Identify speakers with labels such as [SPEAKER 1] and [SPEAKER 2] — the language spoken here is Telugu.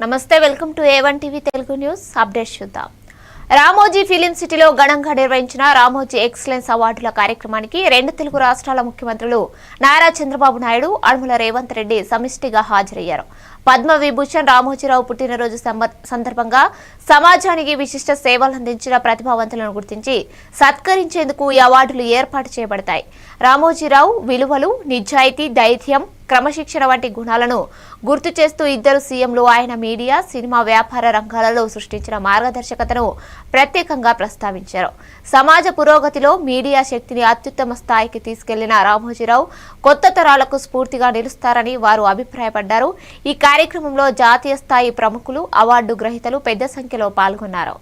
[SPEAKER 1] నమస్తే, welcome to A1 TV Telugu news update చూద్దాం. రామోజీ ఫిలిం సిటీలో ఘనంగా నిర్వహించిన రామోజీ ఎక్సలెన్స్ అవార్డుల కార్యక్రమానికి రెండు తెలుగు రాష్ట్రాల ముఖ్యమంత్రులు నారా చంద్రబాబు నాయుడు, యనమల రేవంత్ రెడ్డి సమిష్టిగా హాజరయ్యారు. పద్మ విభూషణ్ రామోజీరావు పుట్టినరోజు సందర్భంగా సమాజానికి విశిష్ట సేవలందించిన ప్రతిభావంతులను గుర్తించి సత్కరించేందుకు ఈ అవార్డులు ఏర్పాటు చేయబడతాయి. రామోజీరావు విలువలు, నిజాయితీ, ధైర్యం, క్రమశిక్షణ వంటి గుణాలను గుర్తు చేస్తూ ఇద్దరు సీఎంలు ఆయన మీడియా, సినిమా, వ్యాపార రంగాలలో సృష్టించిన మార్గదర్శకతను ప్రత్యేకంగా ప్రస్తావించారు. సమాజ పురోగతిలో మీడియా శక్తిని అత్యుత్తమ స్థాయికి తీసుకెళ్లిన రామోజీరావు కొత్త తరాలకు స్ఫూర్తిగా నిలుస్తారని వారు అభిప్రాయపడ్డారు. ఈ కార్యక్రమంలో జాతీయ స్థాయి ప్రముఖులు, అవార్డు గ్రహీతలు పెద్ద సంఖ్యలో పాల్గొన్నారు.